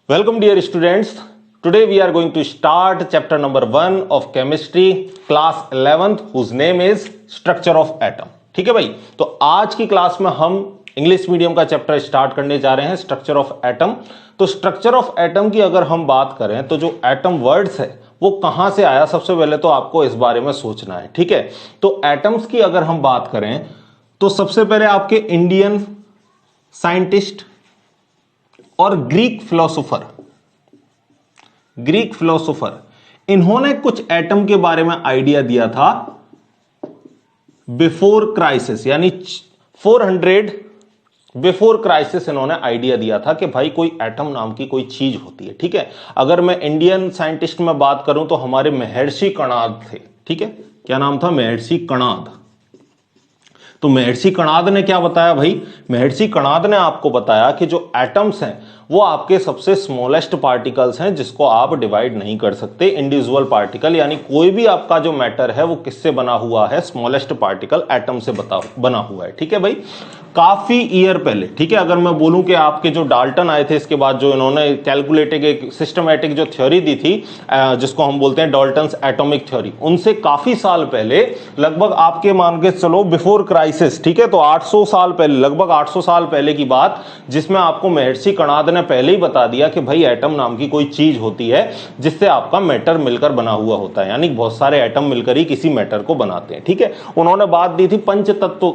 Welcome dear students. Today we are going to start chapter number 1 of chemistry class 11th whose name is structure of atom. ठीक है भाई, तो आज की class में हम इंग्लिश मीडियम का चैप्टर स्टार्ट करने जा रहे हैं स्ट्रक्चर ऑफ एटम। तो स्ट्रक्चर ऑफ एटम की अगर हम बात करें तो जो एटम वर्ड्स है वो कहां से आया, सबसे पहले तो आपको इस बारे में सोचना है। ठीक है, तो एटम्स की अगर हम बात करें तो सबसे पहले आपके इंडियन साइंटिस्ट और ग्रीक फिलोसोफर इन्होंने कुछ एटम के बारे में आइडिया दिया था बिफोर क्राइसिस, यानी 400 बिफोर क्राइसिस इन्होंने आइडिया दिया था कि भाई कोई एटम नाम की कोई चीज होती है। ठीक है, अगर मैं इंडियन साइंटिस्ट में बात करूं तो हमारे महर्षि कणाद थे। ठीक है, क्या नाम था? महर्षि कणाद। तो महर्षि कणाद ने क्या बताया भाई? महर्षि कणाद ने आपको बताया कि जो एटम्स हैं वो आपके सबसे स्मॉलेस्ट पार्टिकल्स हैं जिसको आप डिवाइड नहीं कर सकते। इंडिविजुअल पार्टिकल, यानी कोई भी आपका जो मैटर है वो किससे बना हुआ है? स्मॉलेस्ट पार्टिकल एटम से बना हुआ है। ठीक है भाई, काफी ईयर पहले, ठीक है, अगर मैं बोलूं कि आपके जो डाल्टन आए थे इसके बाद, जो इन्होंने कैलकुलेटेड एक सिस्टमैटिक जो थ्योरी दी थी जिसको हम बोलते हैं डाल्टन्स एटॉमिक थ्योरी, उनसे काफी साल पहले, लगभग आपके मान के चलो बिफोर क्राइसिस, ठीक है, तो 800 साल पहले, लगभग 800 साल पहले की बात, जिसमें आपको महर्षि कणाद ने पहले ही बता दिया कि भाई एटम नाम की कोई चीज होती है जिससे आपका मैटर मिलकर बना हुआ होता है, यानी बहुत सारे एटम मिलकर ही किसी मैटर को बनाते हैं। ठीक है, उन्होंने बात दी थी पंच तत्व,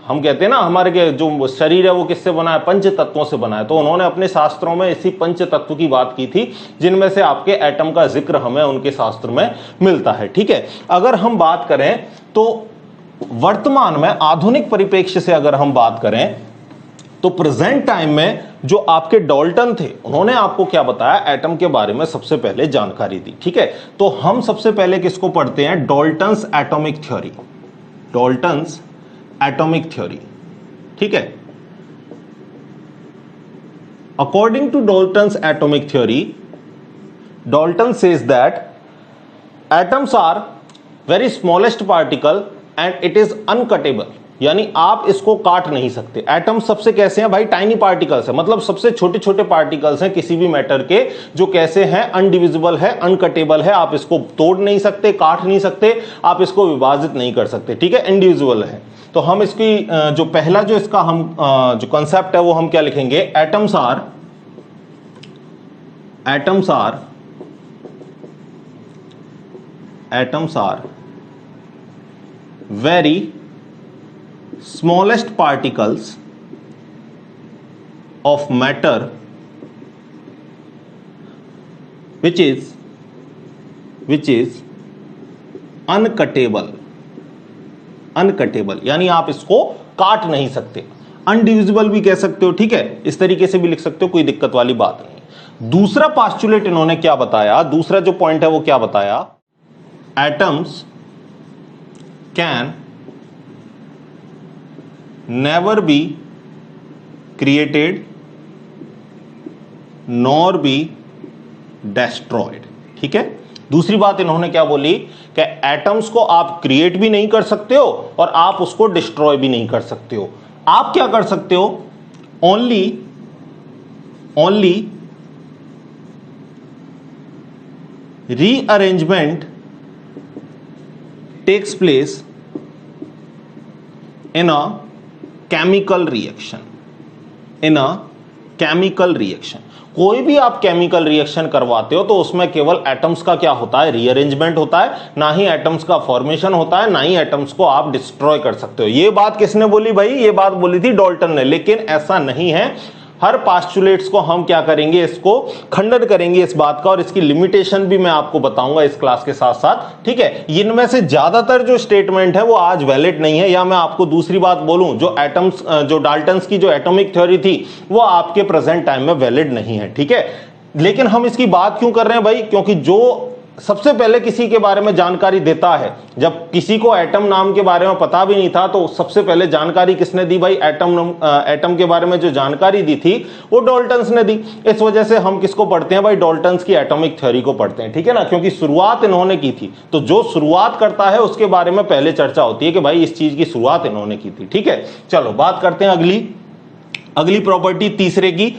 हम कहते हैं ना हमारे के जो शरीर है वो किससे बना है? पंच तत्वों से बना है। तो उन्होंने अपने शास्त्रों में इसी पंच तत्व की बात की थी जिनमें से आपके एटम का जिक्र हमें उनके शास्त्र में मिलता है। ठीक है, अगर हम बात करें तो वर्तमान में आधुनिक परिप्रेक्ष्य से अगर हम बात करें तो प्रेजेंट टाइम में जो आपके डाल्टन थे उन्होंने आपको क्या बताया? एटम के बारे में सबसे पहले जानकारी दी। ठीक है, तो हम सबसे पहले किसको पढ़ते हैं? Dalton's atomic theory. Dalton's atomic theory. ठीक है, according to Dalton's atomic theory, Dalton says that atoms are very smallest particle and it is uncuttable, यानी आप इसको काट नहीं सकते। एटम सबसे कैसे हैं भाई? टाइनी पार्टिकल्स है, मतलब सबसे छोटे छोटे पार्टिकल्स हैं किसी भी मैटर के, जो कैसे हैं? अनडिविजिबल है, अनकटेबल है, आप इसको तोड़ नहीं सकते, काट नहीं सकते, आप इसको विभाजित नहीं कर सकते। ठीक है, इंडिविजुअल है। तो हम इसकी जो पहला जो इसका हम जो कंसेप्ट है वो हम क्या लिखेंगे? Atoms are very smallest particles of matter which is uncuttable, यानी आप इसको काट नहीं सकते। अनडिविजिबल भी कह सकते हो, ठीक है, इस तरीके से भी लिख सकते हो, कोई दिक्कत वाली बात नहीं। दूसरा पास्टुलेट इन्होंने क्या बताया? दूसरा जो पॉइंट है वो क्या बताया? Atoms can never be created nor be destroyed। ठीक है, दूसरी बात इन्होंने क्या बोली कि एटम्स को आप क्रिएट भी नहीं कर सकते हो और आप उसको डिस्ट्रॉय भी नहीं कर सकते हो। आप क्या कर सकते हो? Only rearrangement takes place in a chemical reaction. कोई भी आप केमिकल रिएक्शन करवाते हो तो उसमें केवल एटम्स का क्या होता है? रीअरेंजमेंट होता है, ना ही एटम्स का फॉर्मेशन होता है, ना ही एटम्स को आप डिस्ट्रॉय कर सकते हो। ये बात किसने बोली भाई? ये बात बोली थी डाल्टन ने। लेकिन ऐसा नहीं है, हर पास्टुलेट्स को हम क्या करेंगे? इसको खंडन करेंगे इस बात का, और इसकी लिमिटेशन भी मैं आपको बताऊंगा इस क्लास के साथ साथ। ठीक है, इनमें से ज्यादातर जो स्टेटमेंट है वो आज वैलिड नहीं है, या मैं आपको दूसरी बात बोलूं, जो एटम्स जो डाल्टन्स की जो एटॉमिक थ्योरी थी वो आपके प्रेजेंट टाइम में वैलिड नहीं है। ठीक है, लेकिन हम इसकी बात क्यों कर रहे हैं भाई? क्योंकि जो सबसे पहले किसी के बारे में जानकारी देता है, जब किसी को एटम नाम के बारे में पता भी नहीं था तो सबसे पहले जानकारी किसने दी भाई? एटम के बारे में जो जानकारी दी थी वो डाल्टन्स ने दी। इस वजह से हम किसको पढ़ते हैं भाई? डाल्टन्स की एटॉमिक थ्योरी को पढ़ते हैं। ठीक है ना, क्योंकि शुरुआत इन्होंने की थी, तो जो शुरुआत करता है उसके बारे में पहले चर्चा होती है कि भाई इस चीज की शुरुआत इन्होंने की थी। ठीक है, चलो बात करते हैं अगली प्रॉपर्टी तीसरे की,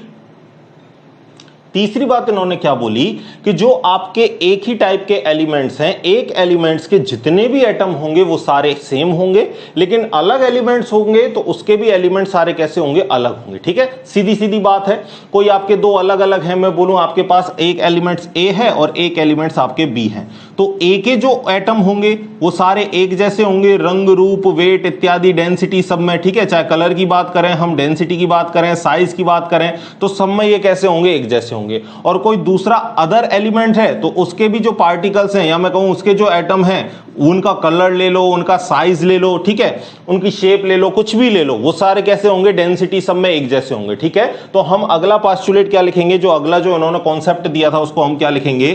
तीसरी बात इन्होंने क्या बोली कि जो आपके एक ही टाइप के एलिमेंट्स हैं, एक एलिमेंट्स के जितने भी एटम होंगे वो सारे सेम होंगे, लेकिन अलग एलिमेंट्स होंगे तो उसके भी एलिमेंट सारे कैसे होंगे, अलग होंगे। ठीक है, सीधी सीधी बात है। कोई आपके दो अलग अलग हैं, मैं बोलूं आपके पास एक एलिमेंट्स ए है और एक एलिमेंट्स आपके बी हैं, तो ए के जो एटम होंगे वो सारे एक जैसे होंगे, रंग, रूप, वेट इत्यादि, डेंसिटी सब में। ठीक है, चाहे कलर की बात करें हम, डेंसिटी की बात करें, साइज की बात करें, तो सब में ये कैसे होंगे, एक जैसे होंगे। और कोई दूसरा अदर एलिमेंट है तो उसके भी जो पार्टिकल्स हैं, या मैं कहूं उसके जो एटम हैं, उनका कलर ले लो, उनका साइज ले लो, ठीक है, उनकी शेप ले लो, कुछ भी ले लो, वो सारे कैसे होंगे, डेंसिटी सब में एक जैसे होंगे। ठीक है, तो हम अगला पोस्टुलेट क्या लिखेंगे, जो अगला जो इन्होंने कॉन्सेप्ट दिया था उसको हम क्या लिखेंगे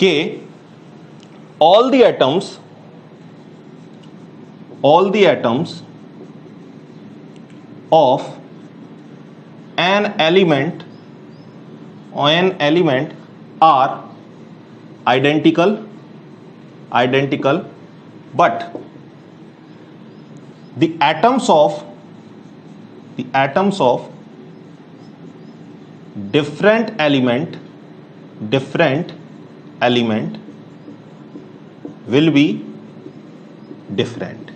कि all the atoms of an element are identical, but the atoms of different element will be different।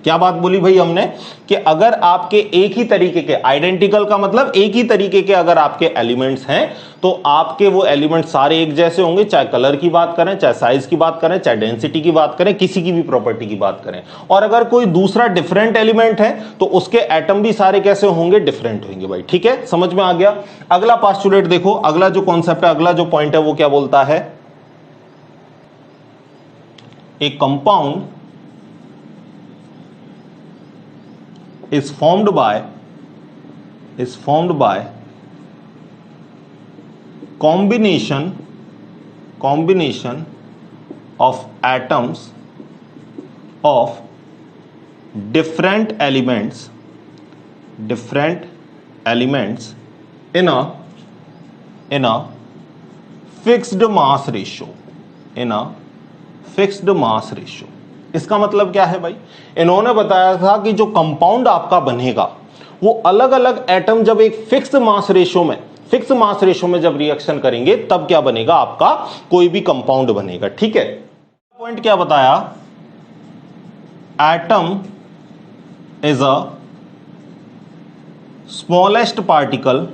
क्या बात बोली भाई हमने कि अगर आपके एक ही तरीके के, आइडेंटिकल का मतलब एक ही तरीके के अगर आपके एलिमेंट्स हैं तो आपके वो एलिमेंट सारे एक जैसे होंगे, चाहे कलर की बात करें, चाहे साइज की बात करें, चाहे डेंसिटी की बात करें, किसी की भी प्रॉपर्टी की बात करें। और अगर कोई दूसरा डिफरेंट एलिमेंट है तो उसके एटम भी सारे कैसे होंगे, डिफरेंट होंगे भाई। ठीक है, समझ में आ गया। अगला पोस्टुलेट देखो, अगला जो कॉन्सेप्ट है, अगला जो पॉइंट है वो क्या बोलता है, a compound is formed by combination of atoms of different elements in a fixed mass ratio, fixed mass ratio. इसका मतलब क्या है भाई, इन्होंने बताया था कि जो कंपाउंड आपका बनेगा वो अलग अलग एटम जब एक फिक्स्ड मास रेशियो में जब रिएक्शन करेंगे तब क्या बनेगा, आपका कोई भी कंपाउंड बनेगा। ठीक है, पॉइंट क्या बताया, atom is a smallest particle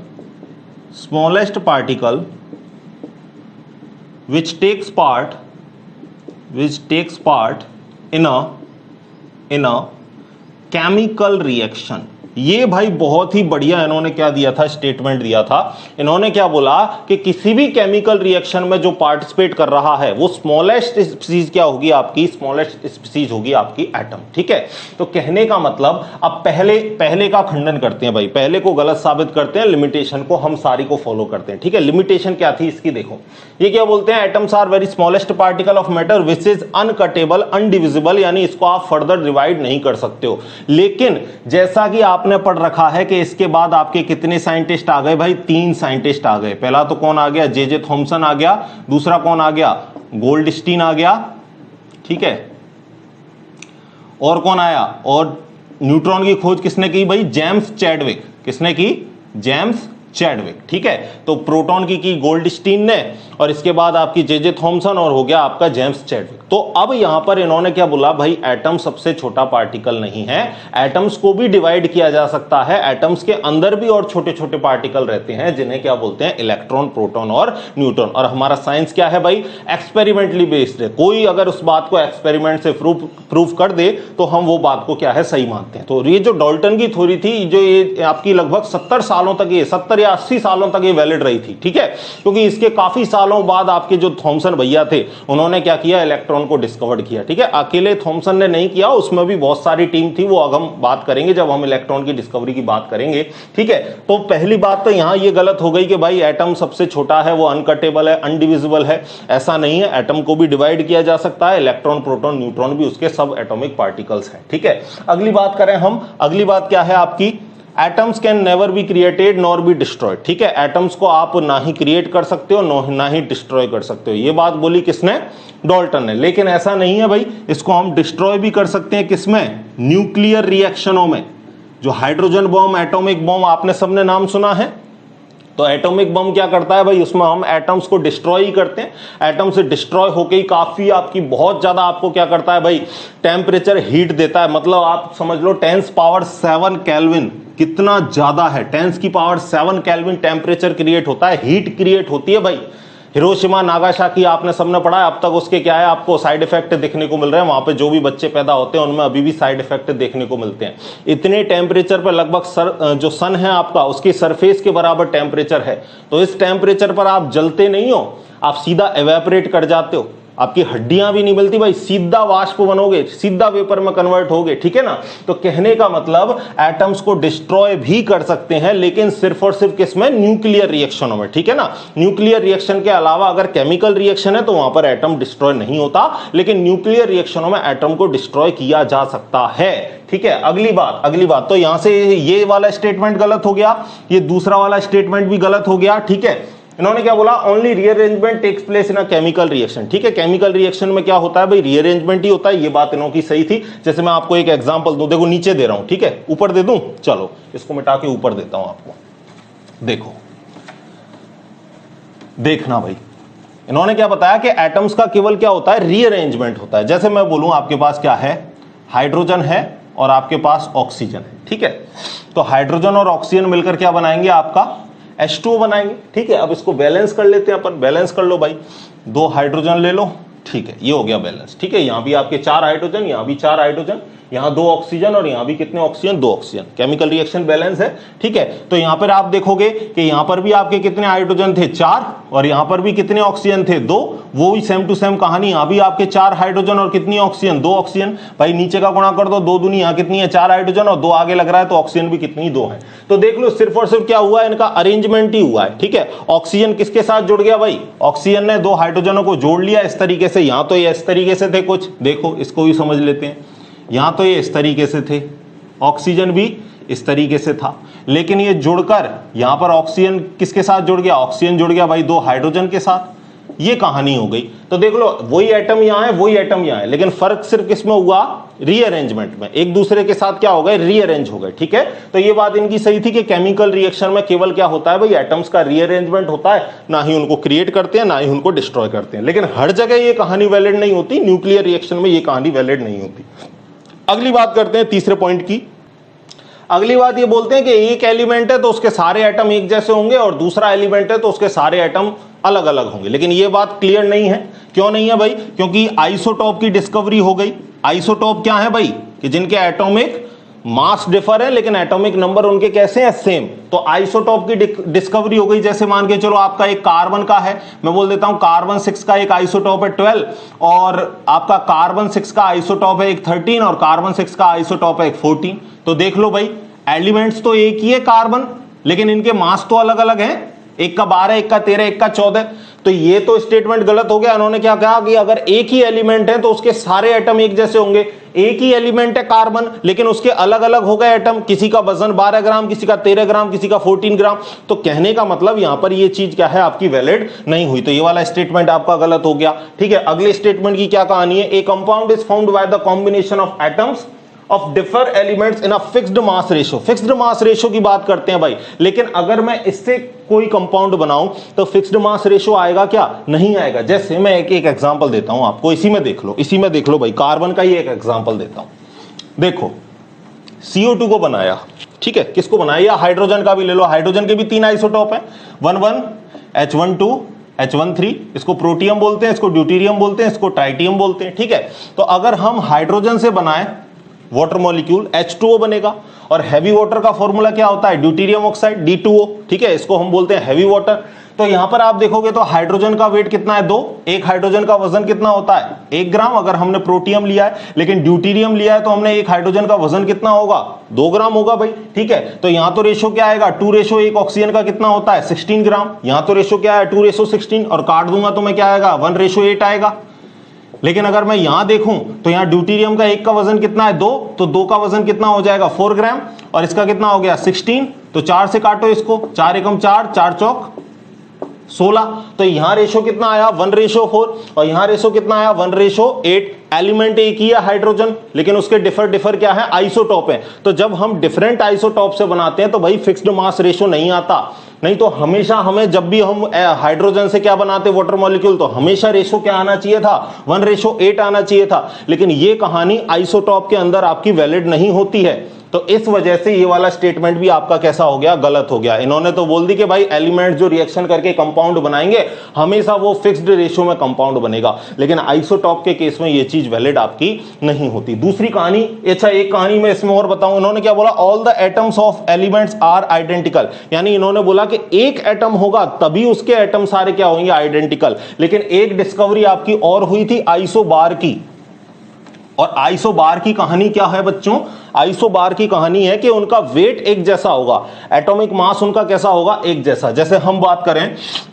which takes part in a chemical reaction। ये भाई बहुत ही बढ़िया इन्होंने क्या दिया था, स्टेटमेंट दिया था। इन्होंने क्या बोला कि किसी भी केमिकल रिएक्शन में जो पार्टिसिपेट कर रहा है वो स्मॉलेस्ट स्पीसीज क्या होगी, आपकी स्मॉलेस्ट स्पीसीज होगी आपकी एटम। ठीक है, तो कहने का मतलब अब पहले का खंडन करते हैं भाई, पहले को गलत साबित करते हैं, लिमिटेशन को हम सारी को फॉलो करते हैं। ठीक है, लिमिटेशन क्या थी इसकी देखो, ये क्या बोलते हैं, atoms are very smallest particle of matter which is uncuttable undivisible, यानी इसको आप फर्दर डिवाइड नहीं कर सकते हो। लेकिन जैसा कि आपने पढ़ रखा है कि इसके बाद आपके कितने साइंटिस्ट आ गए भाई, 3 साइंटिस्ट आ गए। पहला तो कौन आ गया, जे थॉमसन आ गया, दूसरा कौन आ गया, गोल्डस्टीन आ गया। ठीक है, और कौन आया, और न्यूट्रॉन की खोज किसने की भाई, जेम्स चैडविक। किसने की, जेम्स चैडविक। ठीक है, तो प्रोटॉन की गोल्डस्टीन ने, और इसके बाद आपकी जे थॉमसन, और हो गया आपका जेम्स चैडविक। तो अब यहां पर इन्होंने क्या बोला भाई, एटम सबसे छोटा पार्टिकल नहीं है, एटम्स को भी डिवाइड किया जा सकता है, एटम्स के अंदर भी और छोटे छोटे पार्टिकल रहते हैं जिन्हें क्या बोलते हैं, इलेक्ट्रॉन, प्रोटॉन और न्यूट्रॉन। और हमारा साइंस क्या है भाई, एक्सपेरिमेंटली बेस्ड है। कोई अगर उस बात को एक्सपेरिमेंट से प्रूफ कर दे तो हम वो बात को क्या है, सही मानते हैं। तो ये जो डाल्टन की थ्योरी थी, जो ये आपकी लगभग 70 सालों तक, ये 70 या 80 सालों तक ये वैलिड रही थी। ठीक है, क्योंकि इसके काफी सालों बाद आपके जो थॉमसन भैया थे उन्होंने क्या किया, इलेक्ट्रॉन को डिस्कवर किया। ठीक है, अकेले थॉमसन ने नहीं किया, उसमें भी बहुत सारी टीम थी, वो अब हम बात करेंगे जब हम इलेक्ट्रॉन की डिस्कवरी की बात करेंगे। ठीक है, तो पहली बात तो यहां ये गलत हो गई कि भाई एटम सबसे छोटा है, वो अनकटेबल है, अनडिविजिबल है। ऐसा नहीं है, एटम को भी डिवाइड किया जा सकता है, इलेक्ट्रॉन, प्रोटॉन, न्यूट्रॉन भी उसके सब एटॉमिक पार्टिकल्स हैं। ठीक है, अगली बात करें हम, अगली बात क्या है आपकी, atoms can never be created nor be destroyed. ठीक है, एटम्स को आप ना ही क्रिएट कर सकते हो ना ही डिस्ट्रॉय कर सकते हो। ये बात बोली किसने, डाल्टन ने। लेकिन ऐसा नहीं है भाई, इसको हम डिस्ट्रॉय भी कर सकते हैं, किसमें, न्यूक्लियर रिएक्शनों में। जो हाइड्रोजन बॉम्ब, एटॉमिक बॉम्ब आपने सबने नाम सुना है, तो एटॉमिक बम क्या करता है भाई, उसमें हम एटम्स को डिस्ट्रॉय ही करते हैं। एटम से डिस्ट्रॉय होके ही काफी आपकी बहुत ज्यादा आपको क्या करता है भाई, टेम्परेचर हीट देता है। मतलब आप समझ लो 10⁻⁷ केल्विन कितना ज्यादा है, 10⁻⁷ केल्विन टेम्परेचर क्रिएट होता है, हीट क्रिएट होती है भाई। हिरोशिमा नागासाकी आपने सबने पढ़ा है, अब तक उसके क्या है आपको साइड इफेक्ट देखने को मिल रहे हैं। वहां पे जो भी बच्चे पैदा होते हैं उनमें अभी भी साइड इफेक्ट देखने को मिलते हैं। इतने टेम्परेचर पर लगभग जो सन है आपका उसकी सरफेस के बराबर टेम्परेचर है। तो इस टेम्परेचर पर आप जलते नहीं हो, आप सीधा एवेपोरेट कर जाते हो, आपकी हड्डियां भी नहीं मिलती भाई, सीधा वाष्प बनोगे, सीधा वेपर में कन्वर्ट होगे, ठीक है ना। तो कहने का मतलब एटम्स को डिस्ट्रॉय भी कर सकते हैं, लेकिन सिर्फ और सिर्फ किसमें, न्यूक्लियर रिएक्शनों में, ठीक है ना। न्यूक्लियर रिएक्शन के अलावा अगर केमिकल रिएक्शन है तो वहां पर एटम डिस्ट्रॉय नहीं होता, लेकिन न्यूक्लियर रिएक्शनों में एटम को डिस्ट्रॉय किया जा सकता है, ठीक है। अगली बात तो यहां से ये वाला स्टेटमेंट गलत हो गया, ये दूसरा वाला स्टेटमेंट भी गलत हो गया, ठीक है। इन्होंने क्या बोला, only rearrangement takes place in a chemical reaction, ठीक है। केमिकल रिएक्शन में क्या होता है भाई, रीअरेंजमेंट ही होता है। ये बात इन्हों की सही थी। जैसे मैं आपको एक एग्जांपल दूं, देखो नीचे दे रहा हूं, ठीक है, ऊपर दे दूं, चलो इसको मिटा के ऊपर देता हूं आपको, देखो देखना भाई। इन्होंने क्या बताया कि एटम्स का केवल क्या होता है, रीअरेंजमेंट होता है। जैसे मैं बोलूं आपके पास क्या है, हाइड्रोजन है और आपके पास ऑक्सीजन है, ठीक है। तो हाइड्रोजन और ऑक्सीजन मिलकर क्या बनाएंगे, आपका H2O बनाएंगे, ठीक है। अब इसको बैलेंस कर लेते हैं अपन, बैलेंस कर लो भाई, 2 हाइड्रोजन ले लो, ठीक है, ये हो गया बैलेंस, ठीक है। यहां भी आपके 4 हाइड्रोजन, यहां भी 4 हाइड्रोजन, यहां 2 ऑक्सीजन और यहां भी कितने oxygen, 2 oxygen. Chemical reaction balance है, ठीक है। तो यहां पर आप देखोगे कि यहां पर भी आपके कितने हाइड्रोजन थे, 4, और यहां पर भी कितने ऑक्सीजन थे, 2। वो भी सेम टू सेम कहानी, यहां भी आपके 4 हाइड्रोजन और कितनी ऑक्सीजन, 2 ऑक्सीजन। भाई नीचे का गुणा कर दो, 2 दूनी, यहां कितनी है, 4 हाइड्रोजन और 2 आगे लग रहा है, तो ऑक्सीजन भी कितनी, 2 है। तो देख लो सिर्फ और सिर्फ क्या हुआ है, इनका अरेंजमेंट ही हुआ है, ठीक है। ऑक्सीजन किसके साथ जुड़ गया भाई, ऑक्सीजन ने 2 हाइड्रोजनों को जोड़ लिया इस तरीके से। यहां तो ये इस तरीके से थे कुछ, देखो इसको भी समझ लेते हैं। यहां तो ये इस तरीके से थे, ऑक्सीजन भी इस तरीके से था, लेकिन ये जुड़कर यहां पर ऑक्सीजन किसके साथ जुड़ गया, ऑक्सीजन जुड़ गया भाई 2 हाइड्रोजन के साथ। ये कहानी हो गई। तो देख लो वही एटम यहां है, वही एटम यहां है, लेकिन फर्क सिर्फ किसमें हुआ, रीअरेंजमेंट में। एक दूसरे के साथ क्या हो गए, रीअरेंज हो गए, ठीक है। तो ये बात इनकी सही थी कि केमिकल रिएक्शन में केवल क्या होता है भाई, एटम्स का रीअरेंजमेंट होता है, ना ही उनको क्रिएट करते हैं, ना ही उनको डिस्ट्रॉय करते हैं। लेकिन हर जगह ये कहानी वैलिड नहीं होती, न्यूक्लियर रिएक्शन में ये कहानी वैलिड नहीं होती। अगली बात करते हैं तीसरे पॉइंट की। अगली बात ये बोलते हैं कि एक एलिमेंट है तो उसके सारे एटम एक जैसे होंगे, और दूसरा एलिमेंट है तो उसके सारे एटम अलग अलग होंगे। लेकिन ये बात क्लियर नहीं है। क्यों नहीं है भाई, क्योंकि आइसोटॉप की डिस्कवरी हो गई। आइसोटॉप क्या है भाई, कि जिनके एटॉमिक मास डिफर है लेकिन एटॉमिक नंबर उनके कैसे हैं, सेम। तो आइसोटॉप की डिस्कवरी हो गई। जैसे मान के चलो आपका एक कार्बन का है, मैं बोल देता हूं कार्बन 6 का एक आइसोटॉप है 12, और आपका कार्बन 6 का आइसोटॉप है एक 13, और कार्बन 6 का आइसोटॉप है एक 14। तो देख लो भाई, एलिमेंट्स तो एक ही है कार्बन, लेकिन इनके मास तो अलग अलग हैं, एक का 12, एक का 13, एक का 14। तो ये तो स्टेटमेंट गलत हो गया। उन्होंने क्या कहा कि अगर एक ही एलिमेंट है तो उसके सारे एटम एक जैसे होंगे। एक ही एलिमेंट है कार्बन, लेकिन उसके अलग अलग हो गए एटम, किसी का वजन 12 ग्राम, किसी का 13 ग्राम, किसी का 14 ग्राम। तो कहने का मतलब यहां पर ये चीज क्या है, आपकी वैलिड नहीं हुई। तो ये वाला स्टेटमेंट आपका गलत हो गया, ठीक है। अगले स्टेटमेंट की क्या कहानी है, ए compound is found by the combination of atoms of differ elements in a fixed mass ratio. Fixed mass ratio की बात करते हैं भाई, लेकिन अगर मैं इससे कोई कंपाउंड बनाऊं तो फिक्स्ड मास रेशो आएगा क्या, नहीं आएगा। जैसे मैं एक एग्जांपल देता हूं आपको, इसी में देख लो भाई, कार्बन का ही एक एग्जांपल देता हूं। देखो CO2 को बनाया, ठीक है, किसको बनाया, या हाइड्रोजन का भी ले लो। हाइड्रोजन के भी 3 आइसोटॉप है, 11 H12 H13, इसको प्रोटियम बोलते हैं, इसको ड्यूटेरियम बोलते हैं, इसको ट्राइटियम बोलते हैं, ठीक है। तो अगर हम हाइड्रोजन से बनाएं वाटर मॉलिक्यूल, H2O बनेगा। और हैवी वाटर का फॉर्मूला क्या होता है, ड्यूटेरियम ऑक्साइड D2O, ठीक है, इसको हम बोलते हैं हैवी वाटर। तो यहां पर आप देखोगे तो हाइड्रोजन का वेट कितना है, 2। एक हाइड्रोजन का वजन कितना होता है, 1 ग्राम, अगर हमने प्रोटियम लिया है। लेकिन ड्यूटेरियम लिया है तो हमने एक हाइड्रोजन का वजन कितना होगा, 2 ग्राम होगा भाई, ठीक है। तो यहां तो रेशो क्या आएगा, 2:1 ऑक्सीजन का कितना होता है, 16 ग्राम। यहां तो रेशो क्या है, 2:16, और काट दूंगा तो मैं क्या आएगा, 1:8 आएगा। लेकिन अगर मैं यहां देखूं तो यहां ड्यूटेरियम का एक का वजन कितना है, 2, तो 2 का वजन कितना हो जाएगा, 4 ग्राम, और इसका कितना हो गया 16। तो 4 से काटो इसको, 4 एकम 4, 4 चौक 16। तो यहां रेशो कितना आया, 1:4, और यहां रेशो कितना आया, 1:8। एलिमेंट एक ही है हाइड्रोजन, लेकिन उसके डिफर क्या है, आइसोटॉप है। तो जब हम डिफरेंट आइसोटॉप से बनाते हैं तो भाई फिक्स्ड मास रेशो नहीं आता, नहीं तो हमेशा हमें जब भी हम हाइड्रोजन से क्या बनाते वाटर मॉलिक्यूल, तो हमेशा रेशो क्या आना चाहिए था, 1:8 आना चाहिए था। लेकिन ये कहानी आइसोटॉप के अंदर आपकी वैलिड नहीं होती है, तो इस वजह से ये वाला स्टेटमेंट भी आपका कैसा हो गया, गलत हो गया। इन्होंने तो बोल दी कि भाई एलिमेंट जो रिएक्शन करके कंपाउंड बनाएंगे हमेशा वो फिक्स्ड रेशियो में कंपाउंड बनेगा, लेकिन आइसोटॉप के केस में ये चीज वैलिड आपकी नहीं होती। दूसरी कहानी, अच्छा एक कहानी में इसमें और बताऊं, इन्होंने क्या बोला, all the atoms of elements are identical, यानी इन्होंने बोला कि एक एटम होगा तभी उसके एटम सारे क्या होंगे, आइडेंटिकल। लेकिन एक डिस्कवरी आपकी और हुई थी आइसोबार की, और आइसोबार की कहानी क्या है बच्चों, आइसोबार की कहानी है कि उनका वेट एक जैसा होगा, एटॉमिक मास उनका कैसा होगा, एक जैसा। जैसे हम बात करें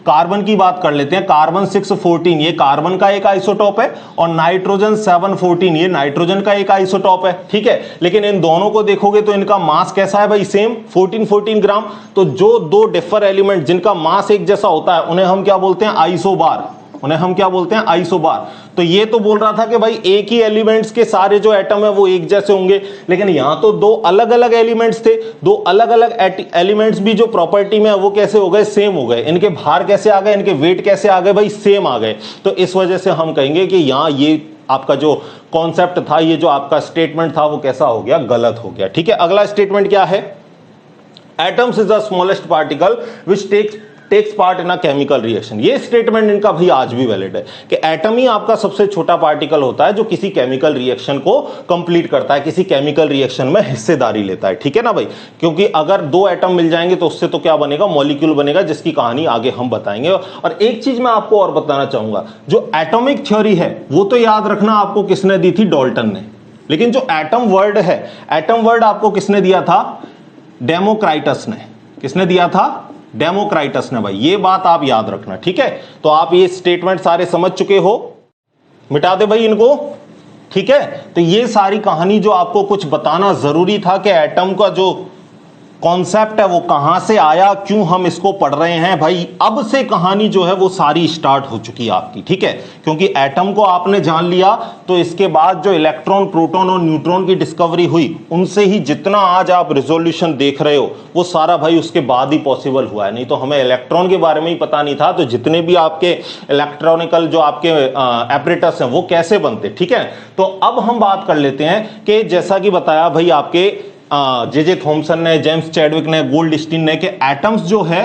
कार्बन की, बात कर लेते हैं, कार्बन 614 ये कार्बन का एक आइसोटॉप है, और नाइट्रोजन 714 ये नाइट्रोजन का एक आइसोटॉप है, ठीक है। लेकिन इन दोनों को देखोगे तो इनका मास कैसा है भाई, सेम 14 ग्राम। तो जो दो डिफर एलिमेंट जिनका मास एक जैसा होता है उन्हें हम क्या बोलते हैं, आइसोबार, उन्हें हम क्या बोलते हैं, आइसोबार। तो ये तो बोल रहा था कि भाई एक ही एलिमेंट्स के सारे जो एटम है वो एक जैसे होंगे, लेकिन यहां तो दो अलग अलग एलिमेंट्स थे, दो अलग अलग एलिमेंट्स भी जो प्रॉपर्टी में है वो कैसे हो गए, सेम हो गए। इनके भार कैसे आ गए, इनके वेट कैसे आ गए भाई, सेम आ गए। तो इस वजह से हम कहेंगे कि यहां ये आपका जो कॉन्सेप्ट था, ये जो आपका स्टेटमेंट था वो कैसा हो गया, गलत हो गया, ठीक है। अगला स्टेटमेंट क्या है, atoms is the smallest particle which takes part in a chemical reaction. ये स्टेटमेंट इनका भी आज भी वैलिड है कि एटम ही आपका सबसे छोटा पार्टिकल होता है जो किसी केमिकल रिएक्शन को कंप्लीट करता है, किसी केमिकल रिएक्शन में हिस्सेदारी लेता है, ठीक है ना भाई। क्योंकि अगर दो एटम मिल जाएंगे तो उससे तो क्या बनेगा, मॉलिक्यूल बनेगा, जिसकी कहानी आगे हम बताएंगे। और एक चीज मैं आपको और बताना चाहूंगा, जो एटॉमिक थ्योरी है वो तो याद रखना आपको किसने दी थी, डाल्टन ने। लेकिन जो एटम वर्ड है, एटम वर्ड आपको किसने दिया था, डेमोक्राइटस ने। किसने दिया था, डेमोक्राइटस ने भाई, ये बात आप याद रखना, ठीक है। तो आप ये स्टेटमेंट सारे समझ चुके हो, मिटा दे भाई इनको, ठीक है। तो ये सारी कहानी जो आपको कुछ बताना जरूरी था कि एटम का जो कॉन्सेप्ट है वो कहां से आया, क्यों हम इसको पढ़ रहे हैं भाई, अब से कहानी जो है वो सारी स्टार्ट हो चुकी है आपकी, ठीक है। क्योंकि एटम को आपने जान लिया तो इसके बाद जो इलेक्ट्रॉन, प्रोटॉन और न्यूट्रॉन की डिस्कवरी हुई, उनसे ही जितना आज आप रिजोल्यूशन देख रहे हो वो सारा भाई उसके बाद ही पॉसिबल हुआ है। नहीं तो हमें इलेक्ट्रॉन के बारे में ही पता नहीं था, तो जितने भी आपके इलेक्ट्रॉनिकल जो आपके एपरेटस हैं वो कैसे बनते, ठीक है। तो अब हम बात कर लेते हैं कि जैसा कि बताया भाई आपके जे थॉमसन ने, जेम्स चैडविक ने, गोल्डस्टीन ने, कि एटम्स जो है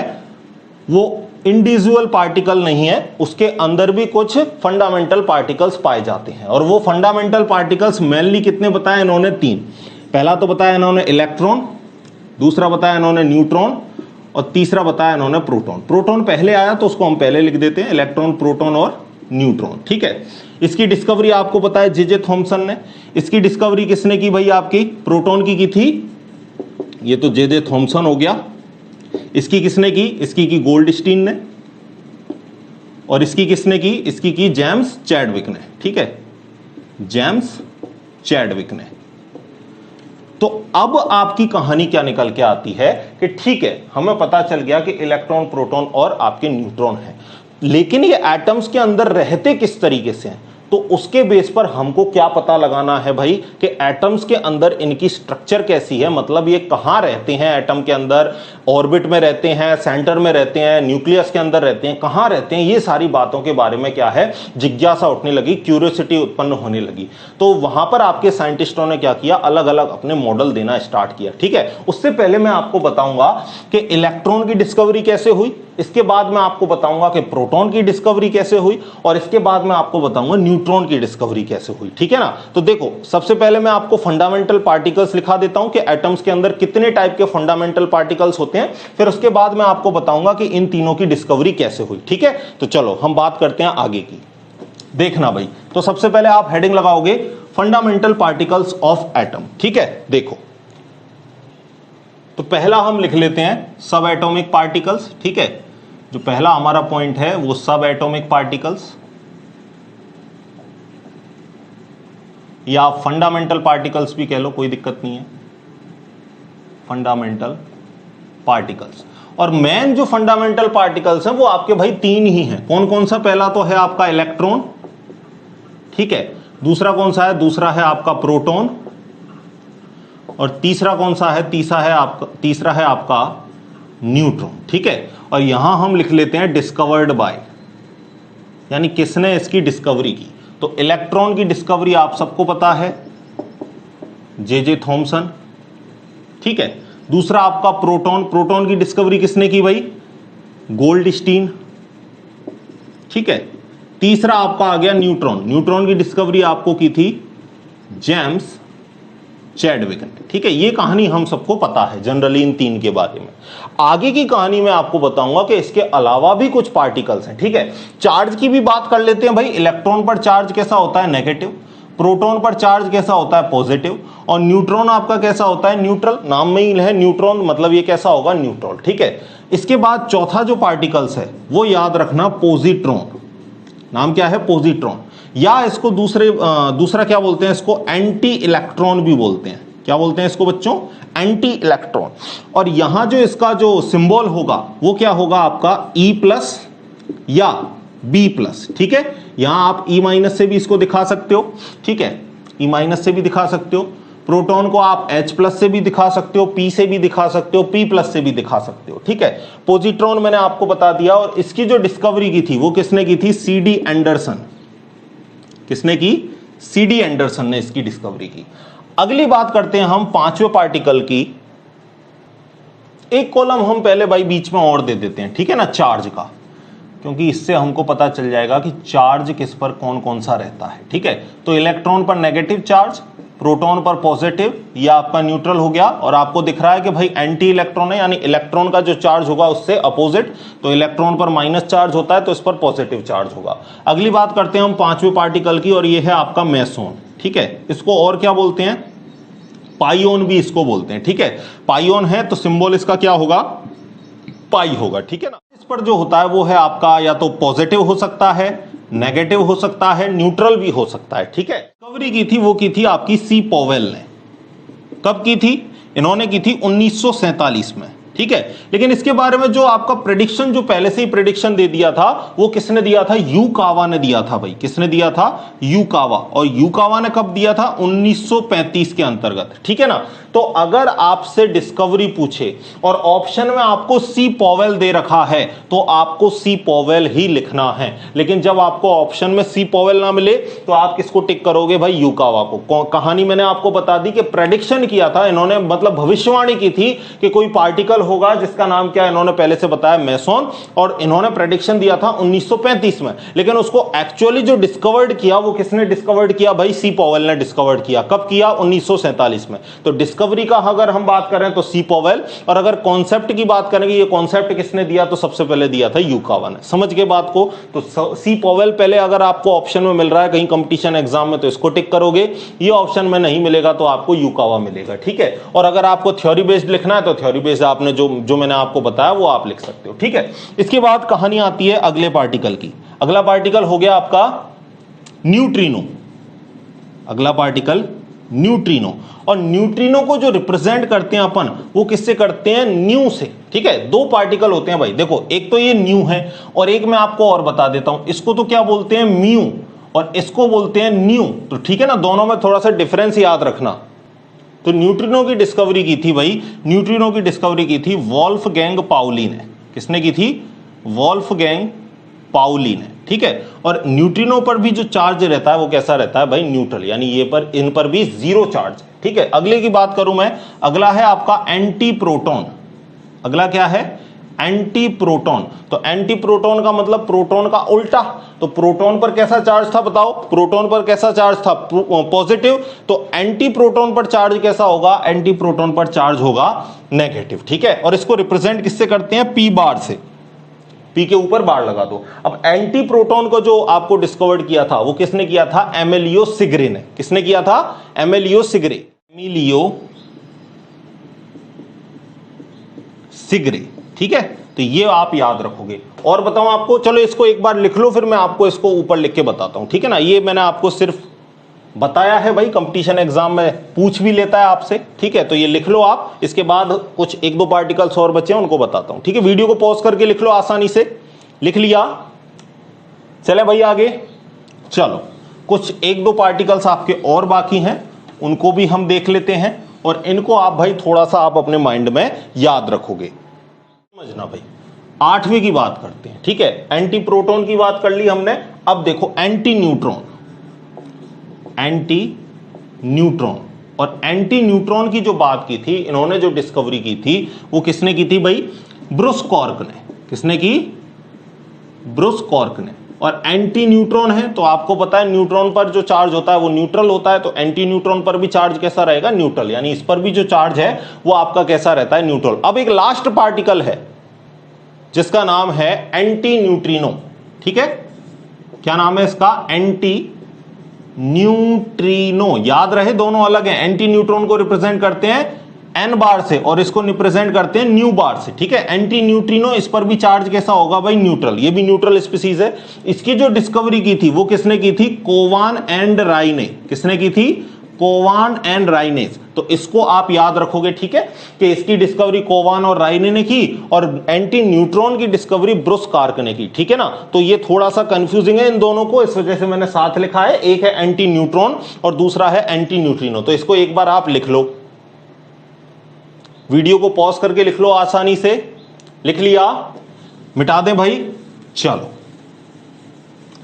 वो इंडिविजुअल पार्टिकल नहीं है, उसके अंदर भी कुछ फंडामेंटल पार्टिकल्स पाए जाते हैं। और वो फंडामेंटल पार्टिकल्स मेनली कितने बताए इन्होंने, 3। पहला तो बताया इन्होंने इलेक्ट्रॉन, दूसरा बताया इन्होंने न्यूट्रॉन, और तीसरा बताया इन्होंने प्रोटॉन। प्रोटॉन पहले आया तो उसको हम पहले लिख देते हैं, इलेक्ट्रॉन, प्रोटॉन और न्यूट्रॉन, ठीक है। इसकी डिस्कवरी आपको पता है जे थॉमसन ने। इसकी डिस्कवरी किसने की भाई, आपकी प्रोटॉन की थी, ये तो जे थॉमसन हो गया। इसकी किसने की, इसकी की गोल्डस्टीन ने। और इसकी किसने की, इसकी की जेम्स चैडविक ने, ठीक है, जेम्स चैडविक ने। तो अब आपकी कहानी क्या निकल के आती है कि ठीक है, हमें पता चल गया कि इलेक्ट्रॉन, प्रोटॉन और आपके न्यूट्रॉन है, लेकिन ये एटम्स के अंदर रहते किस तरीके से हैं, तो उसके बेस पर हमको क्या पता लगाना है भाई कि एटम्स के अंदर इनकी स्ट्रक्चर कैसी है, मतलब ये कहां रहते हैं एटम के अंदर, ऑर्बिट में रहते हैं, सेंटर में रहते हैं, न्यूक्लियस के अंदर रहते हैं, कहां रहते हैं, ये सारी बातों के बारे में क्या है, जिज्ञासा उठने लगी, क्यूरियोसिटी उत्पन्न होने लगी। तो वहां पर आपके साइंटिस्टों ने क्या किया, अलग अलग अपने मॉडल देना स्टार्ट किया, ठीक है। उससे पहले मैं आपको बताऊंगा कि इलेक्ट्रॉन की डिस्कवरी कैसे हुई, इसके बाद मैं आपको बताऊंगा कि प्रोटॉन की डिस्कवरी कैसे हुई, और इसके बाद मैं आपको बताऊंगा न्यूट्रॉन की डिस्कवरी कैसे हुई, ठीक है ना। तो देखो, सबसे पहले मैं आपको फंडामेंटल पार्टिकल्स लिखा देता हूं कि एटम्स के अंदर कितने टाइप के फंडामेंटल पार्टिकल्स होते हैं, फिर उसके बाद मैं आपको बताऊंगा कि इन तीनों की डिस्कवरी कैसे हुई, ठीक है। तो चलो हम बात करते हैं आगे की, देखना भाई। तो सबसे पहले आप हेडिंग लगाओगे फंडामेंटल पार्टिकल्स ऑफ एटम, ठीक है। देखो, तो पहला हम लिख लेते हैं सब एटॉमिक पार्टिकल्स, ठीक है। जो पहला हमारा पॉइंट है वो सब एटॉमिक पार्टिकल्स, या आप फंडामेंटल पार्टिकल्स भी कह लो, कोई दिक्कत नहीं है, फंडामेंटल पार्टिकल्स। और मेन जो फंडामेंटल पार्टिकल्स हैं वो आपके भाई 3 ही हैं। कौन कौन सा, पहला तो है आपका इलेक्ट्रॉन, ठीक है, दूसरा कौन सा है? दूसरा है आपका प्रोटॉन, और तीसरा कौन सा है? तीसरा है आपका न्यूट्रॉन, ठीक है। और यहां हम लिख लेते हैं डिस्कवर्ड बाय, यानी किसने इसकी डिस्कवरी की। तो इलेक्ट्रॉन की डिस्कवरी आप सबको पता है, जे थॉमसन, ठीक है। दूसरा आपका प्रोटॉन, प्रोटॉन की डिस्कवरी किसने की भाई? गोल्डस्टीन, ठीक है। तीसरा आपका आ गया न्यूट्रॉन, न्यूट्रॉन की डिस्कवरी आपको की थी जेम्स चैडविक ने, ठीक है। ये कहानी हम सबको पता है जनरली इन तीन के बारे में। आगे की कहानी मैं आपको बताऊंगा कि इसके अलावा भी कुछ पार्टिकल्स हैं, ठीक है। चार्ज की भी बात कर लेते हैं भाई। इलेक्ट्रॉन पर चार्ज कैसा होता है? नेगेटिव। प्रोटॉन पर चार्ज कैसा होता है? पॉजिटिव। और न्यूट्रॉन आपका कैसा होता है? न्यूट्रल। नाम में ही है न्यूट्रॉन, मतलब ये कैसा होगा? न्यूट्रल, ठीक है। इसके बाद चौथा जो पार्टिकल्स है वो याद रखना, पॉजिट्रॉन। नाम क्या है? पॉजिट्रॉन, या इसको दूसरा क्या बोलते हैं? इसको एंटी इलेक्ट्रॉन भी बोलते हैं। क्या बोलते हैं इसको बच्चों? Anti electron. और यहां जो इसका जो सिंबल होगा वो क्या होगा आपका? E+ या B+, ठीक है। यहां आप E- से भी इसको दिखा सकते हो, ठीक है। E- से भी दिखा सकते हो। प्रोटॉन को आप H+ से भी दिखा सकते हो, P से भी दिखा सकते हो, P+ से भी दिखा सकते हो, ठीक है। पॉजिट्रॉन मैंने आपको बता दिया। और इसकी जो डिस्कवरी की थी वो किसने की थी? CD Anderson. किसने की? CD एंडरसन ने इसकी डिस्कवरी की। अगली बात करते हैं हम पांचवें पार्टिकल की। एक कॉलम हम पहले भाई बीच में और दे देते हैं, ठीक है ना, चार्ज का, क्योंकि इससे हमको पता चल जाएगा कि चार्ज किस पर कौन कौन सा रहता है, ठीक है। तो इलेक्ट्रॉन पर नेगेटिव चार्ज, प्रोटॉन पर पॉजिटिव, या आपका न्यूट्रल हो गया। और आपको दिख रहा है कि भाई एंटी इलेक्ट्रॉन है, यानी इलेक्ट्रॉन का जो चार्ज होगा उससे अपोजिट। तो इलेक्ट्रॉन पर माइनस चार्ज होता है तो इस पर पॉजिटिव चार्ज होगा। अगली बात करते हैं हम पांचवें पार्टिकल की, और ये है आपका मेसोन, ठीक है। इसको और क्या बोलते हैं? पाइओन भी इसको बोलते हैं, ठीक है। पाइओन है तो सिंबल इसका क्या होगा? पाई होगा, ठीक है ना। इस पर जो होता है वो है आपका या तो पॉजिटिव हो सकता है, नेगेटिव हो सकता है, न्यूट्रल भी हो सकता है, ठीक है। डिस्कवरी की थी वो की थी आपकी सी पॉवेल ने। कब की थी? इन्होंने की थी 1947 में, ठीक है। लेकिन इसके बारे में जो आपका प्रेडिक्शन, जो पहले से ही प्रेडिक्शन दे दिया था, वो किसने दिया था? यूकावा ने दिया था भाई। किसने दिया था? यूकावा। और यूकावा ने कब दिया था? 1935 के अंतर्गत, ठीक है ना। तो अगर आपसे डिस्कवरी पूछे और ऑप्शन में आपको सी पॉवेल दे रखा है तो आपको सी पॉवेल ही लिखना है। लेकिन जब आपको ऑप्शन में सी पॉवेल ना मिले तो आप किसको टिक करोगे भाई? यूकावा को। कहानी मैंने आपको बता दी कि प्रेडिक्शन किया था इन्होंने, मतलब भविष्यवाणी की थी कि कोई पार्टिकल होगा जिसका नाम क्या इन्होंने पहले से बताया, मेसोन। और इन्होंने प्रेडिक्शन दिया था 1935 में। लेकिन उसको एक्चुअली जो डिस्कवर्ड किया वो किसने डिस्कवर्ड किया भाई? सी पॉवेल ने डिस्कवर्ड किया। कब किया? 1947 में। तो डिस्कवरी का अगर हम बात करें तो सी पॉवेल, और अगर कॉन्सेप्ट की बात करेंगे ये कॉन्सेप्ट किसने दिया तो सबसे पहले दिया था यूकावा ने। समझ के बात को? तो सी पॉवेल पहले अगर आपको ऑप्शन में मिल रहा है कहीं कंपटीशन एग्जाम में तो इसको टिक करोगे, ये ऑप्शन में नहीं मिलेगा तो आपको यूकावा मिलेगा, ठीक है। और अगर आपको थ्योरी बेस्ड लिखना है तो थ्योरी बेस्ड आपने जो मैंने आपको बताया वो आप लिख सकते हो, ठीक है। इसके बाद कहानी आती है अगले पार्टिकल की। अगला पार्टिकल हो गया आपका न्यूट्रिनो। अगला पार्टिकल न्यूट्रिनो। और न्यूट्रिनो को जो रिप्रेजेंट करते हैं अपन वो किससे करते हैं? न्यू से, ठीक है। दो पार्टिकल होते हैं भाई, देखो एक तो ये न्यू है और एक मैं आपको और बता देता हूं, इसको तो क्या बोलते हैं? म्यू, और इसको बोलते हैं न्यू। तो ठीक है ना, दोनों में थोड़ा सा डिफरेंस याद रखना। तो न्यूट्रिनो की डिस्कवरी की थी भाई, न्यूट्रिनो की डिस्कवरी की थी वोल्फगैंग पाउली ने। किसने की थी? वोल्फगैंग पाउली ने, ठीक है। और न्यूट्रिनो पर भी जो चार्ज रहता है वो कैसा रहता है भाई? न्यूट्रल, यानी ये पर इन पर भी जीरो चार्ज है, ठीक है। अगले की बात करूं मैं, अगला है आपका एंटी प्रोटॉन। अगला क्या है? Anti proton. तो एंटी प्रोटॉन का मतलब प्रोटॉन का उल्टा। तो प्रोटॉन पर कैसा चार्ज था बताओ? प्रोटॉन पर कैसा चार्ज था? पॉजिटिव। तो एंटी प्रोटॉन पर चार्ज कैसा होगा? एंटी प्रोटॉन पर चार्ज होगा नेगेटिव, ठीक है। और इसको रिप्रेजेंट किससे करते हैं? पी बार से। पी के ऊपर बार लगा दो। अब एंटी प्रोटॉन को जो आपको डिस्कवर्ड किया था वो किसने किया था? एमिलियो सिग्रे ने। किसने किया था? एमिलियो सिग्रे। एमिलियो सिग्रे, ठीक है। तो ये आप याद रखोगे। और बताऊं आपको, चलो इसको एक बार लिख लो फिर मैं आपको इसको ऊपर लिख के बताता हूं, ठीक है ना। ये मैंने आपको सिर्फ बताया है भाई, कंपटीशन एग्जाम में पूछ भी लेता है आपसे, ठीक है। तो ये लिख लो आप। इसके बाद कुछ एक दो पार्टिकल्स और बचे हैं उनको बताता हूं, ठीक है। वीडियो को पॉज करके लिख लो, आसानी से लिख लिया। चले भाई आगे चलो। कुछ एक दो पार्टिकल्स आपके और बाकी हैं, उनको भी हम देख लेते हैं और इनको आप भाई थोड़ा सा आप अपने माइंड में याद रखोगे। समझना भाई, 8वीं की बात करते हैं, ठीक है। एंटी प्रोटॉन की बात कर ली हमने, अब देखो एंटी न्यूट्रॉन। एंटी न्यूट्रॉन, और एंटी न्यूट्रॉन की जो बात की थी, इन्होंने जो डिस्कवरी की थी वो किसने की थी भाई? ब्रूस कॉर्क ने। किसने की? ब्रूस कॉर्क ने। और एंटी न्यूट्रॉन है तो आपको पता है न्यूट्रॉन पर जो चार्ज होता है वो न्यूट्रल होता है, तो एंटी न्यूट्रॉन पर भी चार्ज कैसा रहेगा? न्यूट्रल, यानी इस पर भी जो चार्ज है वो आपका कैसा रहता है? न्यूट्रल। अब एक लास्ट पार्टिकल है जिसका नाम है एंटी न्यूट्रिनो, ठीक है। क्या नाम है इसका? Anti neutrino. याद रहे दोनों अलग हैं। एंटी न्यूट्रॉन को रिप्रेजेंट करते हैं एन बार से और इसको रिप्रेजेंट करते हैं न्यू बार से, ठीक है। एंटी न्यूट्रिनो, इस पर भी चार्ज कैसा होगा भाई? न्यूट्रल। ये भी न्यूट्रल स्पीसीज है। इसकी जो डिस्कवरी की थी वो किसने की थी? Cowan and Reines. किसने की थी? Cowan and Reines. तो इसको आप याद रखोगे, ठीक है, कि इसकी डिस्कवरी कोवान और राइने ने की और एंटी न्यूट्रॉन की डिस्कवरी ब्रूस कॉर्क ने की, ठीक है ना। तो ये थोड़ा सा कंफ्यूजिंग है इन दोनों को, इस वजह से मैंने साथ लिखा है। एक है एंटी न्यूट्रॉन और दूसरा है एंटी न्यूट्रिनो। तो इसको एक बार आप लिख लो, वीडियो को पॉज करके लिख लो आसानी से। लिख लिया? मिटा दें भाई? चलो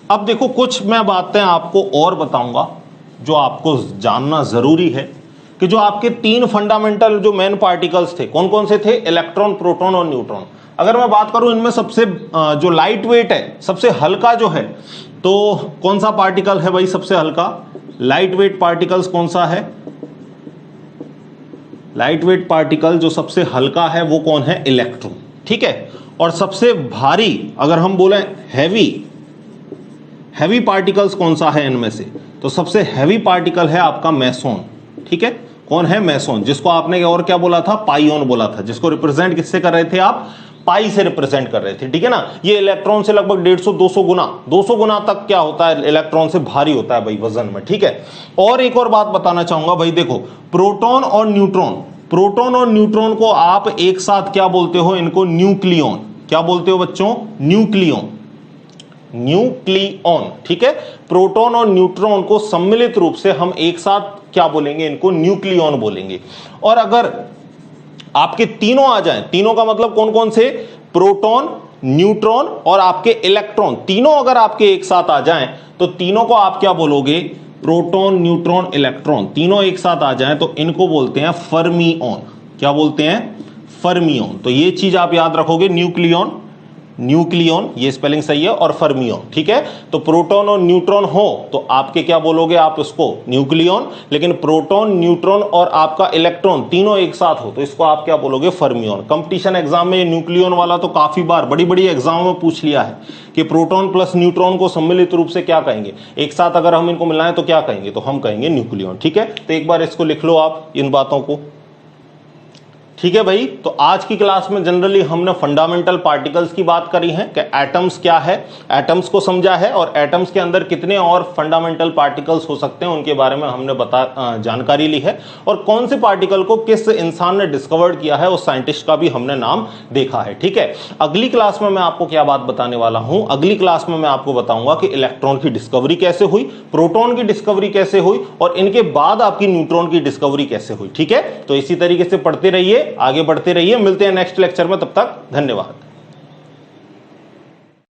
अब देखो, कुछ मैं बातें आपको और बताऊंगा जो आपको जानना जरूरी है, कि जो आपके 3 फंडामेंटल जो मेन पार्टिकल्स थे, कौन कौन से थे? इलेक्ट्रॉन, प्रोटॉन और न्यूट्रॉन। अगर मैं बात करूं इनमें सबसे जो लाइट वेट है, सबसे हल्का जो है, तो कौन सा पार्टिकल है भाई सबसे हल्का? लाइट वेट पार्टिकल्स कौन सा है? लाइट वेट पार्टिकल जो सबसे हल्का है वो कौन है? इलेक्ट्रॉन, ठीक है। और सबसे भारी अगर हम बोले हैवी पार्टिकल्स कौन सा है इनमें से? तो सबसे हैवी पार्टिकल है आपका मेसोन, ठीक है। कौन है? मेसोन, जिसको आपने और क्या बोला था? पाइओन बोला था, जिसको रिप्रेजेंट किससे कर रहे थे आप? पाई से रिप्रेजेंट कर रहे थे, ठीक है ना। ये इलेक्ट्रॉन से लगभग 150-200 गुना तक क्या होता है? इलेक्ट्रॉन से भारी होता है भाई वजन में, ठीक है। और एक और बात बताना चाहूंगा भाई, देखो प्रोटॉन और न्यूट्रॉन, प्रोटॉन और न्यूट्रॉन को आप एक साथ क्या बोलते हो? इनको न्यूक्लियॉन। क्या बोलते हो बच्चों? न्यूक्लियॉन। न्यूक्लियॉन, ठीक है। प्रोटॉन और न्यूट्रॉन को सम्मिलित रूप से हम एक साथ क्या बोलेंगे? इनको न्यूक्लियॉन बोलेंगे। और अगर आपके तीनों आ जाएं, तीनों का मतलब कौन कौन से? प्रोटॉन, न्यूट्रॉन और आपके इलेक्ट्रॉन, तीनों अगर आपके एक साथ आ जाएं तो तीनों को आप क्या बोलोगे? प्रोटॉन, न्यूट्रॉन, इलेक्ट्रॉन, तीनों एक साथ आ जाएं तो इनको बोलते हैं फर्मिऑन। क्या बोलते हैं? फर्मिऑन। तो ये चीज आप याद रखोगे, न्यूक्लियॉन, न्यूक्लियॉन, ये स्पेलिंग सही है, और फर्मिऑन, ठीक है। तो प्रोटॉन और न्यूट्रॉन हो तो आपके क्या बोलोगे आप उसको? न्यूक्लियॉन। लेकिन प्रोटॉन, न्यूट्रॉन और आपका इलेक्ट्रॉन तीनों एक साथ हो तो इसको आप क्या बोलोगे? फर्मिऑन। कंपटीशन एग्जाम में न्यूक्लियॉन वाला तो काफी बार बड़ी बड़ी एग्जाम में पूछ लिया है कि प्रोटॉन प्लस न्यूट्रॉन को सम्मिलित रूप से क्या कहेंगे? एक साथ अगर हम इनको मिलाएं तो क्या कहेंगे? तो हम कहेंगे न्यूक्लियॉन, ठीक है। तो एक बार इसको लिख लो आप, इन बातों को, ठीक है भाई। तो आज की क्लास में जनरली हमने फंडामेंटल पार्टिकल्स की बात करी है कि एटम्स क्या है, एटम्स को समझा है, और एटम्स के अंदर कितने और फंडामेंटल पार्टिकल्स हो सकते हैं उनके बारे में हमने जानकारी ली है, और कौन से पार्टिकल को किस इंसान ने डिस्कवर्ड किया है उस साइंटिस्ट का भी हमने नाम देखा है, ठीक है। अगली क्लास में मैं आपको क्या बात बताने वाला हूं? अगली क्लास में मैं आपको बताऊंगा कि इलेक्ट्रॉन की डिस्कवरी कैसे हुई, प्रोटॉन की डिस्कवरी कैसे हुई, और इनके बाद आपकी न्यूट्रॉन की डिस्कवरी कैसे हुई, ठीक है। तो इसी तरीके से पढ़ते रहिए, आगे बढ़ते रहिए। मिलते हैं नेक्स्ट लेक्चर में, तब तक धन्यवाद।